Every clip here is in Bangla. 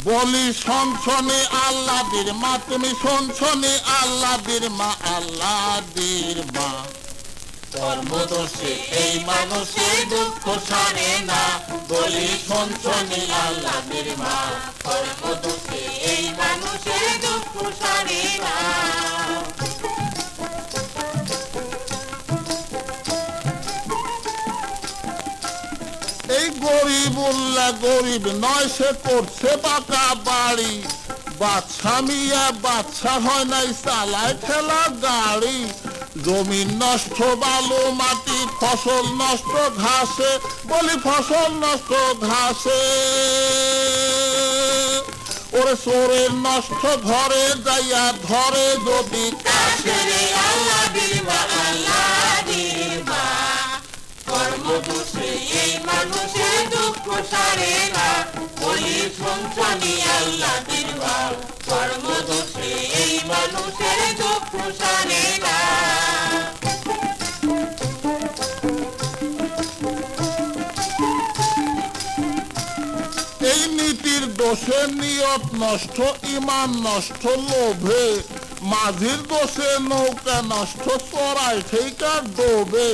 বলি শোনছনি আল্লাহর মা, তুমি শোনছনি আল্লাহর মা, আল্লাহর মা। কর্মদোষে এই মানুষের দুঃখ সারে না, বলি শোনছনি আল্লাহর মা। কর্মদোষে এই মানুষের দুঃখ সারে না। এই গরিবুল্লাহ গরিব নয়, সে করছে পাকা বাড়ি। বাচ্চা মিয়া বাচ্চা হয় নাই, চালায় ঠেলা গাড়ি। জমিন নষ্ট বালু মাটি, ফসল নষ্ট ঘাসে, বলি ফসল নষ্ট ঘাসে। ওরে চোরের নষ্ট ঘরে যাইয়া ধরে যদি কাছে রে আল্লাহর মা, আল্লাহর মা। কর্মদোষে এই মানুষের দুঃখ সারে না, বলি শোনছনি আল্লাহর মা। কর্মদোষে এই মানুষের দুঃখ সারে না। এই নীতির দোষে নিয়ত নষ্ট, ইমান নষ্ট লোভে। মাঝির দোষে নৌকা নষ্ট, চড়াই ঠেকা ডোবে।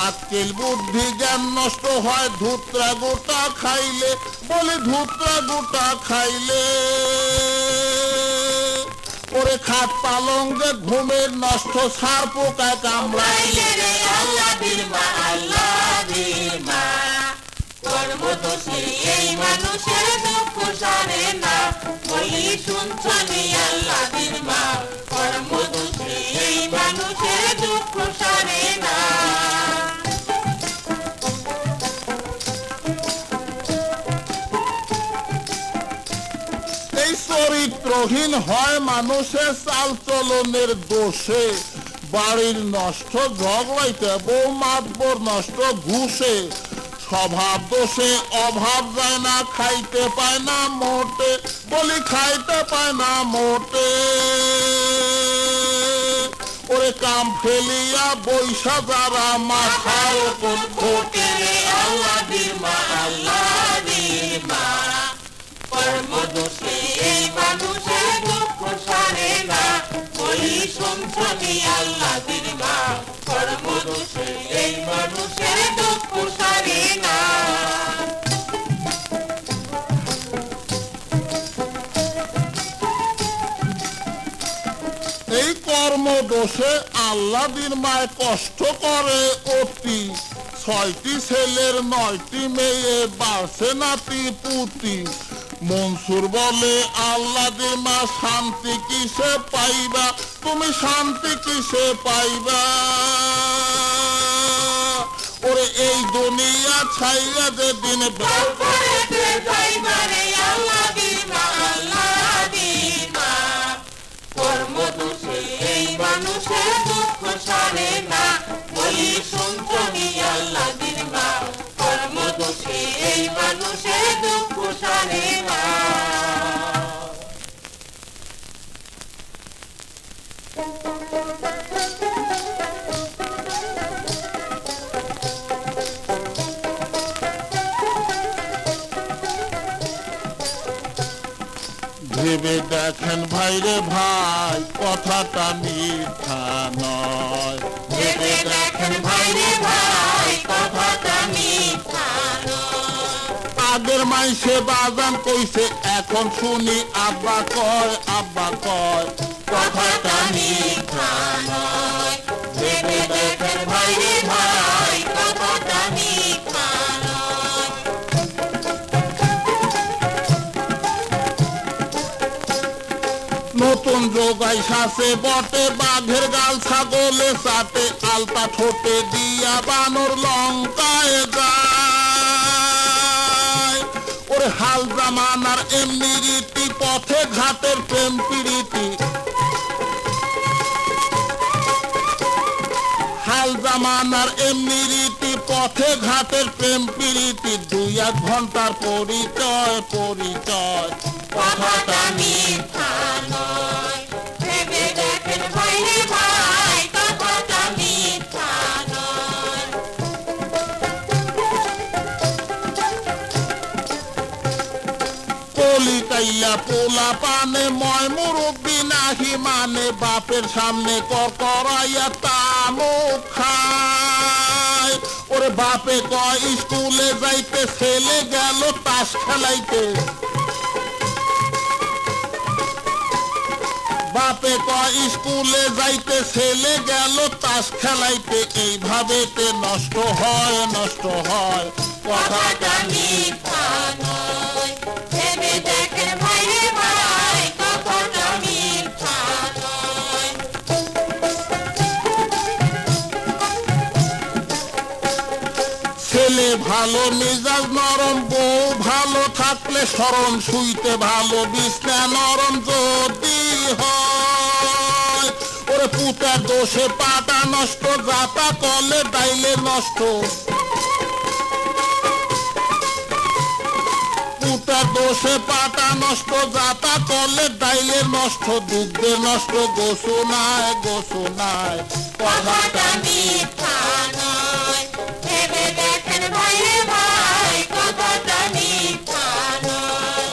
আজকেল বুদ্ধি জ্ঞান নষ্ট হয় ধুতরা গোটা খাইলে, বলে ধুতরা গোটা খাইলে। ওরে খাট পালঙ্গে ঘুমের নষ্ট, সার পোকা কামড়াইলে। রে আল্লাহর মা, আল্লাহর মা। কর্মদোষে এই মানুষের দুঃখ সারে না, বলি শুনছনি আল্লাহর মা। কর্মদোষে এই মানুষের দুঃখ সারে না। এই চরিত্রহীন হয় মানুষের চাল চলনের দোষে। বাড়ির নষ্ট ঝগড়াইতে, বউ মাতবর নষ্ট ঘুষে। স্বভাব দোষে অভাব যায় না, খাইতে পায় না মোটে, বলি খাইতে পায় না মোটে। ওরে কাম ফেলিয়া বৈশা যারা মাথায় কোন কোটে রে আল্লাহর মা, আল্লাহর মা। কর্মদোষে এই মানুষের দুঃখ সারে না, বলি শুনছনি আল্লাহর মা। কর্মদোষে এই মানুষের দুঃখ সারে না। এই কর্ম দোষে আল্লাহর মায় কষ্ট করে অতি। 6টি ছেলের 9টি মেয়ে, বাড়ছে নাতি পুতি। মনসুর বলে আল্লাহর মা, শান্তি কিসে পাইবা, তুমি শান্তি কিসে পাইবা। ওরে এই দুনিয়া ছাইয়া যেদিন করেতে যাইবা রে আল্লাহর মা, আল্লাহর মা। কর্মদোষে এই মানুষের দুঃখ সারে না, বলি শুনছনি আল্লাহর মা। কর্মদোষে এই মানুষের দুঃখ সারে না। ভেবে দেখেন ভাইরে ভাই, কথাটা মিথ্যা নয়। ভেবে দেখেন ভাইরে ভাই, কথাটা মিথ্যা নয়। আগের মাইসে বাজান কইছে, এখন শুনি আব্বা কয়, আব্বা কয়। কথাটা মিথ্যা নয়। ভেবে দেখেন ভাইরে ভাই, কথাটা মিথ্যা নয়। নতুন যোগাই শাসে বটে, বাঘের গাল ছাগলে চাটে। আলতা ঠোঁটে দিয়া বানর লঙ্কায় যায়। ওরে হাল জামানার এমনি রীতি, পথে ঘাটের প্রেম প্রীতি। হাল জামানার এমনি রীতি, পথে ঘাটের প্রেম প্রীতি। 2-1 ঘন্টার পরিচয় পরিচয়। কথাটা মিথ্যা নয়। ভেবে দেখেন ভাইরে ভাই, কথাটা মিথ্যা নয়। কলিকা কাইলা পোলা পানে ময় মুরব্বি নাহি মানে বাপের সামনে করাইয়া তামু খায় ওরে বাপে কয় স্কুলে যাইতে ছেলে গেল তাস খেলাইতে বাপে কয় স্কুলে যাইতে ছেলে গেল তাস খেলাইতে এইভাবে নষ্ট হয় কথাটা মিথ্যা নয় ভেবে দেখেন ভাই রে ভাই কথাটা মিথ্যা নয় ছেলে ভালো মেজাজ নরম বউ ভালো থাকলে সরম শুইতে ভালো বিছনা নরম যদি হয় ওরে পুতার দোষে পাটা নষ্ট জাতা কলে ডাইলে নষ্ট পুতার দোষে পাটা নষ্ট জাতা কলে ডাইলে নষ্ট দুগ্ধে নষ্ট গোসুনায় কথাটা মিথ্যা নয় ভেবে দেখেন ভাই রে ভাই কথাটা মিথ্যা নয়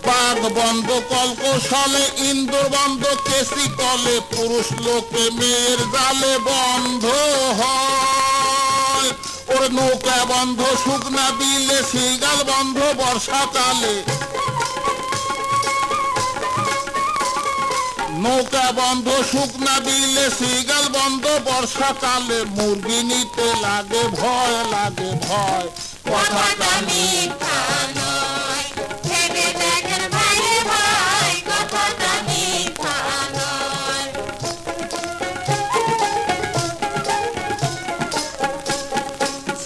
বাঘ বন্ধ কলকৌশলে ইন্দুর বন্ধ কেসি কলে পুরুষ লোকে মেয়ের জালে বন্ধ হয় ওর নৌকা বন্ধ শুকনা বিলে সিগাল বন্ধ বর্ষাকালে নৌকা বন্ধ শুকনা বিলে সিগাল বন্ধ বর্ষাকালে মুরগি নিতে লাগে ভয় কথাটা মিথ্যা নয় ভেবে দেখেন ভাই রে ভাই কথাটা মিথ্যা নয়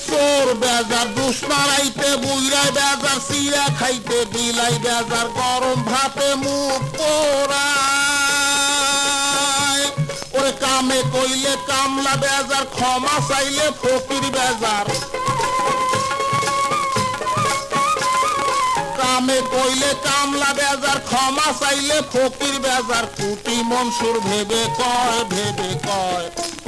চোর বেজার দুষ মারাইতে বুইরাই বেজার চিরা খাইতে বিলাই বেজার গরম ভাতে মুখ পোড়ায় ওরে কামে কইলে কামলা বেজার ক্ষমা চাইলে ফকির বেজার কামে কইলে কামলা বেজার ক্ষমা চাইলে ফকির বেজার কুটি মনসুর ভেবে কয়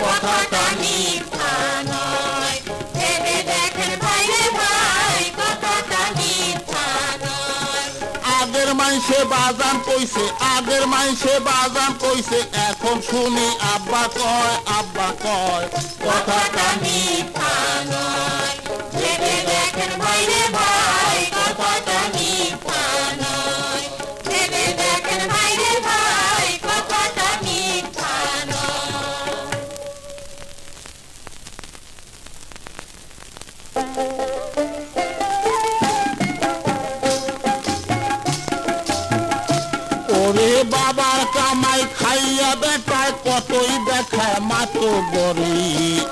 কথাটা মিথ্যা নয় ভেবে দেখেন ভাই রে ভাই কথাটা মিথ্যা নয় আগের মাইসে বাজান কইছে এখন শুনি আব্বা কয় কথাটা মিথ্যা নয় ভেবে দেখেন ভাই রে ভাই কথাটা মিথ্যা নয় ভেবে দেখেন ভাই রে ভাই কথাটা মিথ্যা নয় ওরে বাবার কামাই খাইয়া বেটায় কতই দেখায় মাতো গরি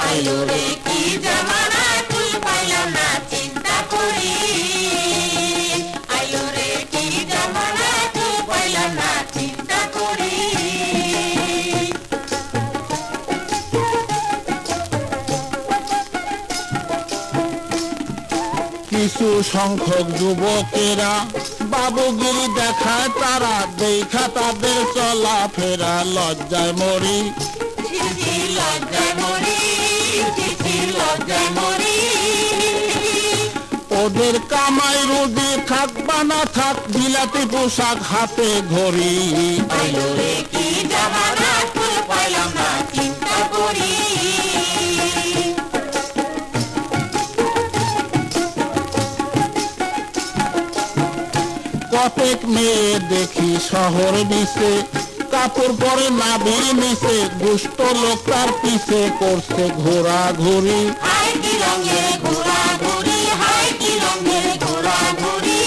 আইলো রে কি জামানা তুই পাইলাম না চিন্তা করি আইলো রে কি জামানা তুই পাইলাম না চিন্তা করি কিছু সংখ্যক যুবকেরা বাবুগিরি দেখায় তারা দেখা তাদের চলাফেরা লজ্জায় মরি ছিছি লজ্জায় মরি ছিছি লজ্জায় মরি ওদের কামাই রুজি থাক বা না থাক বিলাতি পোশাক হাতে ঘড়ি আইলো রে কি জামানা তুই পাইলাম না চিন্তা করি কতেক মেয়ে দেখি শহর নিচে কাপড় পরে নাভির নিচে দুষ্ট লোক তার পিছে করছে ঘোরাঘুরি হাই কি রঙের ঘোরাঘুরি হাই কি রঙের ঘোরাঘুরি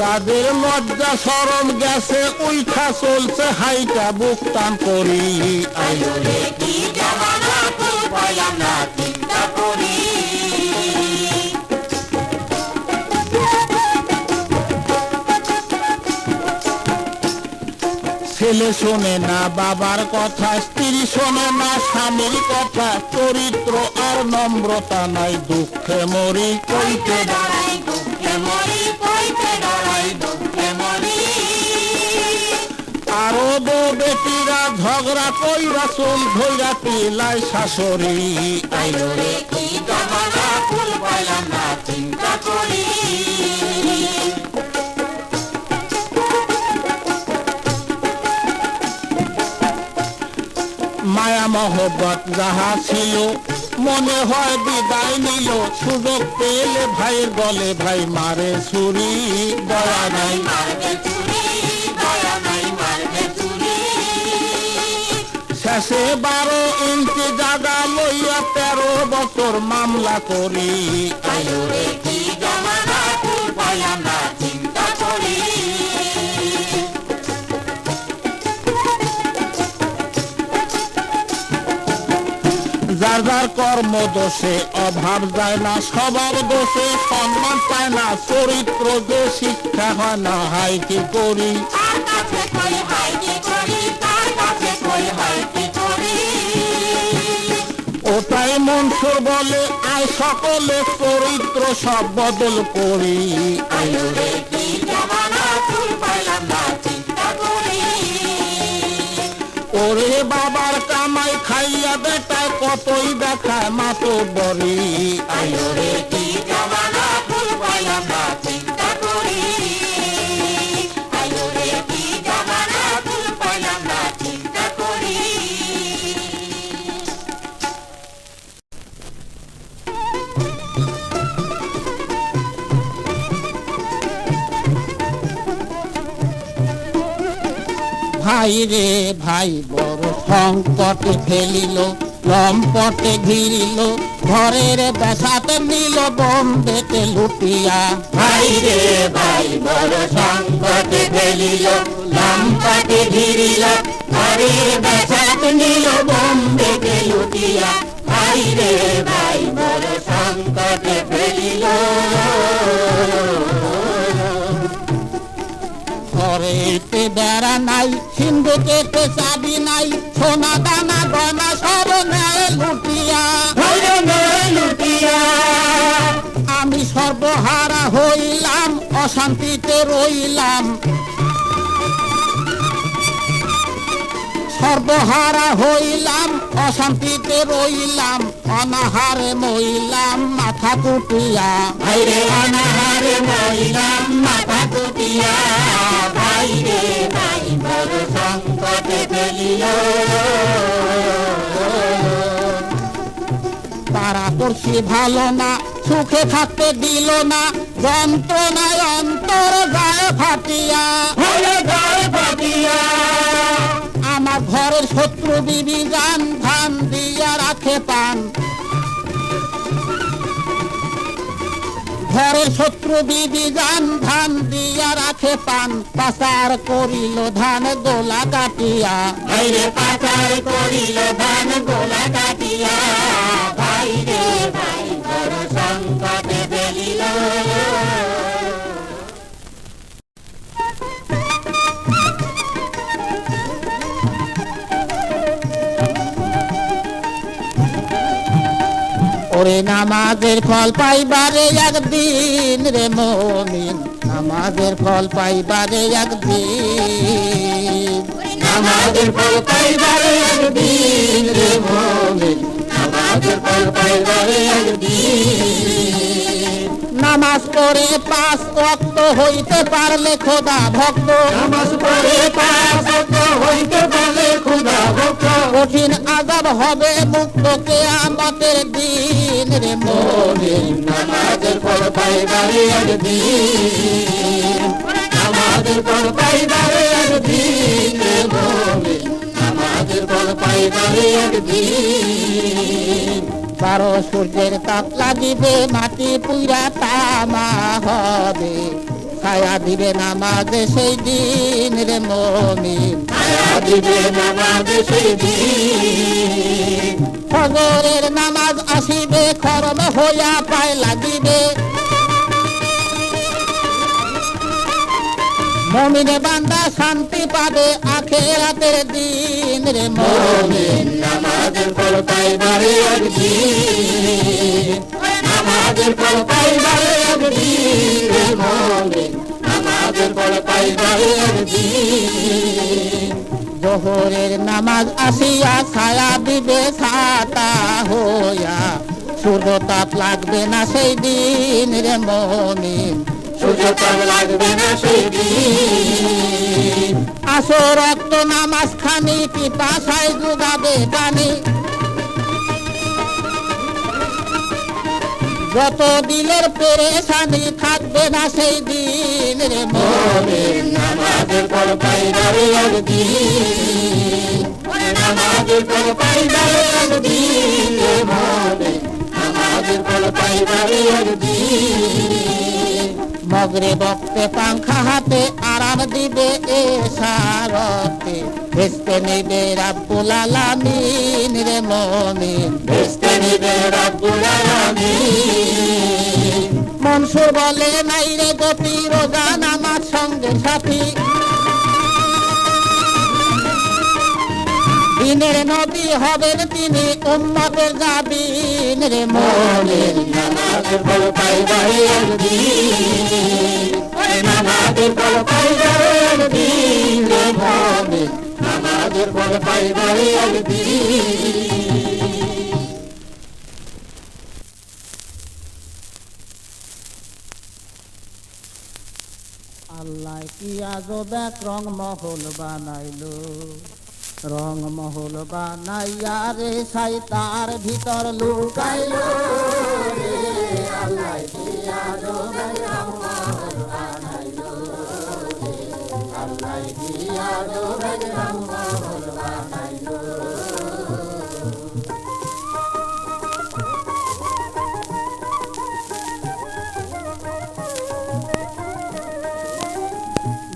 তাদের লজ্জা শরম গেছে উইঠা চলছে হাইটা বুক টান করি আইলো রে কি জামানা তুই পাইলাম না চিন্তা করি ছেলে শোনে না বাবার কথা স্ত্রী শোনে না স্বামীর কথা চরিত্র আর নম্রতা নাই দুঃখে মরি কইতে ডরাই দুঃখে মরি কইতে ডরাই দুঃখে মরি আরো বউ বেটিরা ঝগড়া কইরা চুল ধইরা পিলাই শাশুড়ি আইলো রে কি জামানা ফুল পাইলাম না চিন্তা করি মায়া মহব্বত যাহা ছিল মনে হয় বিদায় নিল সুযোগ পেলে ভাইয়ের গলে ভাই মারে ছুরি দয়া নাই মারবে চুরি দয়া নাই মারবে চুরি শেষে 12 ইঞ্চি জায়গা লইয়া 13 বছর মামলা করি আইলো রে কি জামানা ফুল পাইলাম না চিন্তা করি যার যার কর্ম দোষে অভাব যায় না স্বভাব দোষে সম্মান পায় না চরিত্র যে শিক্ষা হয় না হাই কি করি তার কাছে কই হয় কি করি তার কাছে কই হয় কি করি ওটাই মনসুর বলে আয় সকলে চরিত্র সব বদল করি আইলো রে কি জামানা ফুল পাইলাম না চিন্তা করি ওরে বাবার কামাই খাইয়া বেটায় কতই দেখায় মাতো বরি আইলো রে কি জামানা ফুল পাইলাম না চিন্তা করি আইলো রে কি জামানা ফুল পাইলাম না চিন্তা করি ভাই রে ভাই বড় সংকটে ফেলিল লম্পটে ঘিরিল ঘরের বেসাতে নিল বন্ধেতে লুটিয়া ভাই রে ভাই বড় সংকটে ফেলিল লম্পটে ঘিরিল ঘরের বেসাত নিল বন্ধেতে লুটিয়া ভাই রে ভাই বড় সংকটে ফেলিল ঘরেতে বেড়া নাই সিন্ধুকেতে চাবি নাই সোনা দানা গয়না সব নেয় লুটিয়া লুটিয়া আমি সর্বহারা হইলাম অশান্তিতে রইলাম সর্বহারা হইলাম অশান্তিতে রইলাম অনাহারে মইলাম মাথা কুটিয়া ভাই রে অনাহারে মইলাম মাথা কুটিয়া ভাই রে ভাই বড় সংকটে ফেলিল তারা করছি ভালো না সুখে থাকতে দিল না যন্ত্রণায় অন্তর গায়ে ফাটিয়া হলে গায়ে ফাটিয়া আমার ঘরের শত্রু বিবি জান ধান দিয়া রাখে পান ঘরের শত্রু বিবি জান ধান দিয়া রাখে পান পাচার করিল ধান গোলা কাটিয়া ভাই রে পাচার করিল ধান গোলা কাটিয়া ভাই রে ভাই বড় সংকটে ফেলিল ওরে নামাজের ফল পাইবারে একদিন রে মুমিন নামাজের ফল পাইবারে একদিন নামাজের ফল পাইবারে একদিন রে মুমিন নামাজের ফল পাইবারে একদিন নামাজ পড়ে 5 ওয়াক্ত হইতে পারলে খোদা ভক্ত নামাজ পড়ে 5 ওয়াক্ত হইতে পারলে খোদা ভক্ত কঠিন আযাব হবে মুক্ত কিয়ামতের দিন রে মুমিন নামাজের ফল পাইবারে একদিন নামাজের ফল পাইবারে একদিন রে মুমিন নামাজের ফল পাইবারে একদিন 12 সূর্যের তাপ লাগিবে মাটি পুইরা তামা হবে ছায়া দিবে নামাজে সেই দিন রে মুমিন ছায়া দিবে নামাজে সেই দিন ফজরের নামাজ আসিবে খরম হইয়া পায় লাগিবে মুমিনে বান্দা শান্তি পাবে আখিরাতের দিন রে মুমিন নামাজের ফল পাইবারে একদিন নামাজের ফল পাইবারে একদিন রে মুমিন নামাজের ফল পাইবারে একদিন জোহরের নামাজ আসিয়া ছায়া দিবে ছাতা হইয়া, সূর্য তাপ লাগবে না সেই দিন রে মুমিন, সূর্য তাপ লাগবে না সেই দিন। আসো রক্ত নামাজ খানি পিপাসায় যোগাবে পানি, যত দিলের পেরেশানি থাকবে না সেই দিন রে মুমিন। নামাজের ফল পাইবারে একদিন, নামাজের ফল পাইবারে একদিন রে মুমিন, নামাজের ফল পাইবারে একদিন। মগরে বক্তে পাংখা হাতে আরাম দিবে এশারতে, ভেস্তে নিবে রাব্বুল আলামিন রে মুমিন, ভেস্তে নিবে রাব্বুল আলামিন। মনসুর বলে নাই রে গতি রোজা নামাজ সঙ্গে সাথী, দিনের নবী হবেন তিনি উম্মতের জাবিন রে মুমিন। নামাজের ফল পাইবারে একদিন, নামাজের ফল পাইবারে একদিন রে মুমিন, নামাজের ফল পাইবারে একদিন। আল্লাহ কি আজব এক রং মহল বানাইলো, রং মহল বানাইয়া রে সাই তার ভিতর লুকাইলো রে, আল্লাহ কি আজব এক রং মহল বানাইলো রে, আল্লাহ কি আজব এক রং মহল বানাইলো।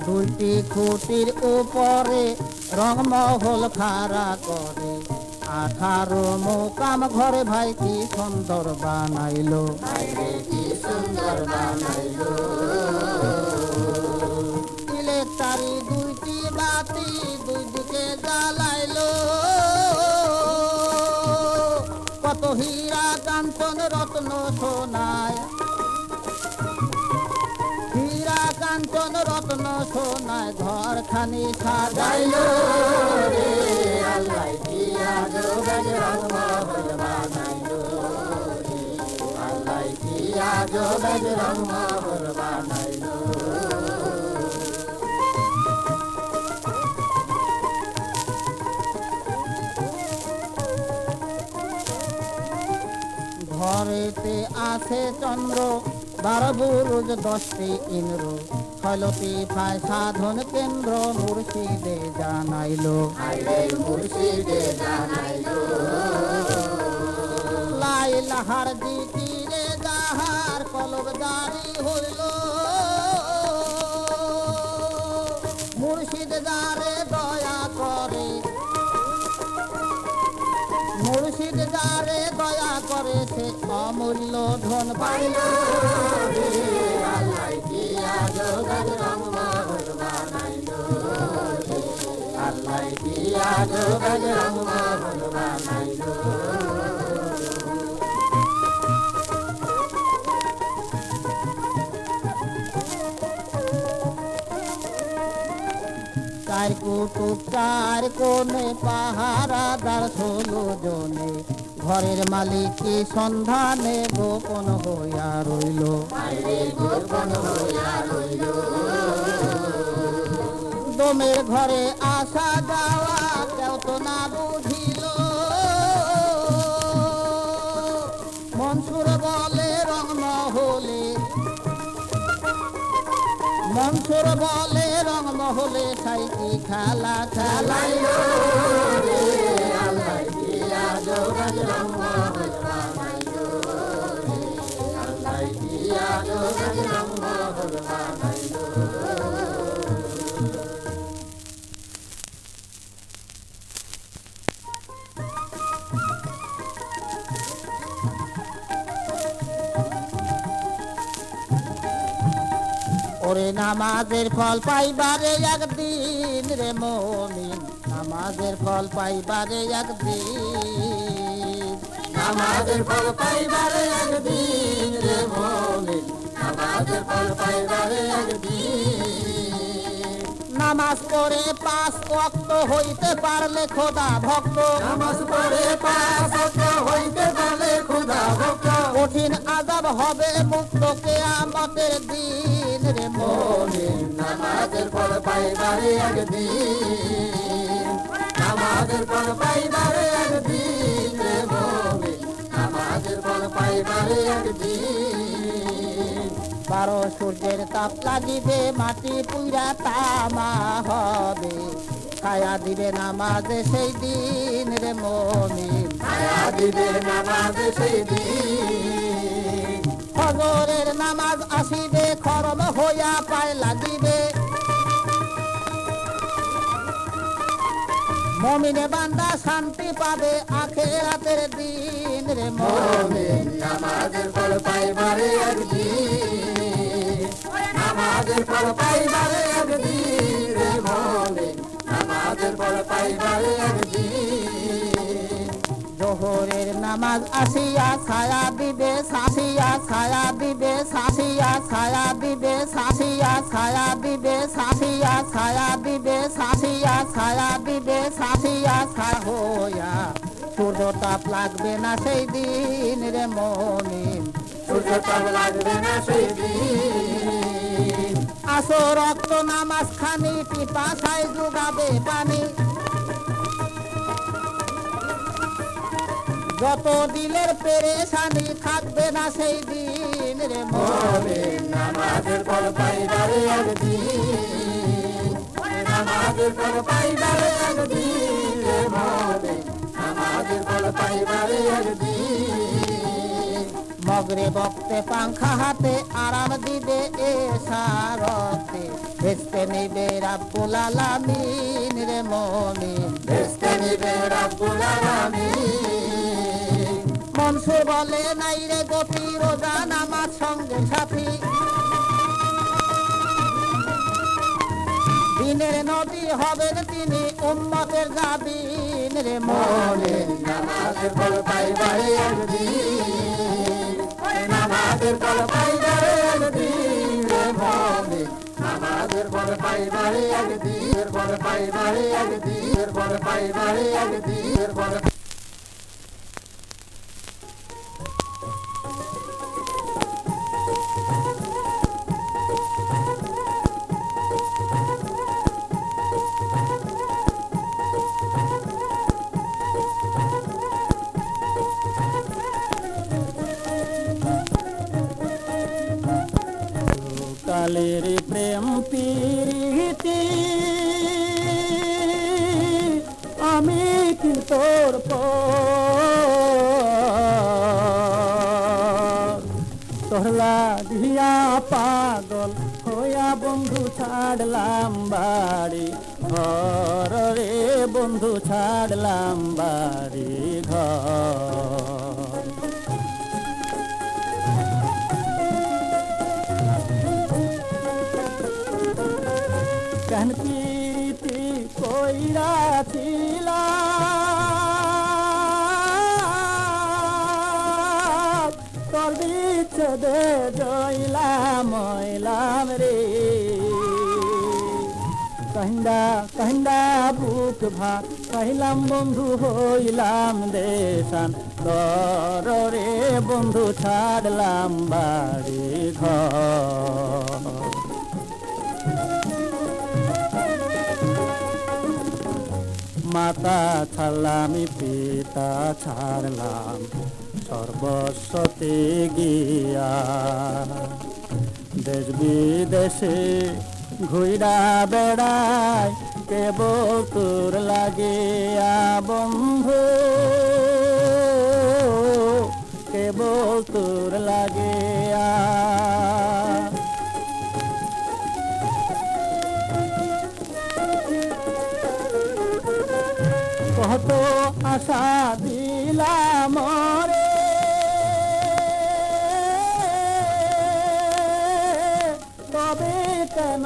দুইটি খুঁটির উপরে রংমহল খাড়া করে, 18 মোকাম ঘরে ভাই কি সুন্দর বানাইলো, কি সুন্দর বানাইলো। ইলেকট্রি দুইটি বাতি দুই দিকে জ্বালাইলো, কত হীরা কাঞ্চন রত্ন সোনায়, হীরা কাঞ্চন রত্ন সোনায় ঘর খানি সাজাইলো রে, আল্লাহ কি আজব এক রং মহল বানাইলো রে, আল্লাহ কি আজব এক রং মহল বানাইলো। ঘরেতে আছে চন্দ্র 12 বুরুজ 10টি ইন্দ্র, 6টি ফায় সাধন কেন্দ্র মুর্শিদে জানাইলো, আইরে মুর্শিদে জানাইলো। লাইলাহার জিকিরে যাহার কলব জারি হইল, মুর্শিদ যারে দয়া করে, মুর্শিদ যারে দয়া করে সে অমূল্য ধন পাইল রে, আল্লাহ কি আজব এক রং মহল বানাইলো রে, আল্লাহ কি আজব এক রং মহল বানাইলো। চার কুটুক চার কোণে পাহারাদার 16 জনে, ঘরের মালিক কি সন্ধানে গোপন হইয়া রইল, আইরে গোপন হইয়া রইল। দমের ঘরে আসা যাওয়া কেউ তো না বুঝিল, মনসুর বলে রং মহলে, মনসুর বলে রং মহলে সাইকি খেলা খেলাইলো রে, আল্লাহ কি আজব এক রং মহল বানাইলো রে, আল্লাহ কি আজব এক রং মহল বানাইলো। ওরে নামাজের ফল পাইবারে একদিন রে মুমিন, নামাজের ফল পাইবারে একদিন, নামাজের ফল পাইবারে একদিন রে মুমিন, নামাজের ফল পাইবারে একদিন। নামাজ পড়ে 5 ওয়াক্ত হইতে পারলে খোদা ভক্ত, নামাজ পড়ে 5 ওয়াক্ত হইতে পারলে খোদা ভক্ত, কঠিন আযাব হবে মুক্ত কিয়ামতের দিন রে মুমিন। নামাজের ফল পাইবারে একদিন, নামাজের ফল পাইবারে একদিন রে মুমিন, নামাজের ফল পাইবারে একদিন। 12 সূর্যের তাপ লাগিবে মাটি পুইরা তামা হবে, ছায়া দিবে নামাজে সেই দিন রে মুমিন। ছায়া দিবে নামাজে সেই দিন, ফজরের নামাজ আসিবে খরম হইয়া পায় লাগিবে, মুমিনে বান্দা শান্তি পাবে আখিরাতের দিন রে মুমিন। নামাজের ফল পাইবারে একদিন, নামাজের ফল পাইবারে একদিন রে মুমিন, নামাজের ফল পাইবারে একদিন। জোহরের নামাজ আসিয়া ছায়া দিবে শাসিয়া, ছায়া দিবে শাসিয়া, ছায়া দিবে শাসিয়া, ছায়া দিবে শাসিয়া, ছায়া দিবে শাসিয়া, ছায়া দিবে শাসিয়া, ছায়া হইয়া সূর্য তাপ লাগবে না সেই দিন রে মুমিন। সূর্য তাপ লাগবে না সেই দিন, আসো রক্ত নামাজ খানি পিপাসায় যোগাবে পানি, যত দিলের পেরেশানি থাকবে না সেই দিন রে মুমিন। নামাজের ফল পাইবারে একদিন, নামাজের ফল পাইবারে একদিন রে মুমিন, নামাজের ফল পাইবারে একদিন। মগরে বক্তে পাংখা হাতে আরাম দিবে এসারতে, ভেস্তে নিবে রাব্বুল আলামিন রে মুমিন। ভেস্তে নিবে রাব্বুল আলামিন, মনসুর বলে নাই রে গতি রোজা নামাজ সঙ্গে সাথী, দিনের নবী হবেন তিনি উম্মতের জাবিন রে মুমিন। নামাজের ফল পাইবারে একদিন, নামাজের ফল পাইবারে একদিন রে মুমিন, নামাজের ফল পাইবারে একদিন, ফল পাইবারে একদিন, ফল পাইবারে একদিন, ফল কালের প্রেম প্রীতি আমি কি তোর তোহলা দিয়া পাগল হইয়া বন্ধু ছাড়লাম বাড়ি ঘর রে বন্ধু ছাড়লাম বাড়ি ঘর। কেন প্রীতি কইরা ছিলাম তোর বিচ্ছেদে জইলাম মইলাম রে, কাহিন্দা কাহিন্দা বুক ভাত কহিলাম বন্ধু হইলাম দেশান তোর রে বন্ধু ছাড়লাম বাড়ি ঘর। মাতা ছাড়লাম পিতা ছাড়লাম সর্বস্বতে গিয়া, দেশ বিদেশে ঘুইরা বেড়াই কেবল তোর লাগিয়া বন্ধু, কেবল তোর লাগিয়া। কত আশা দিলাম রে তবে কেন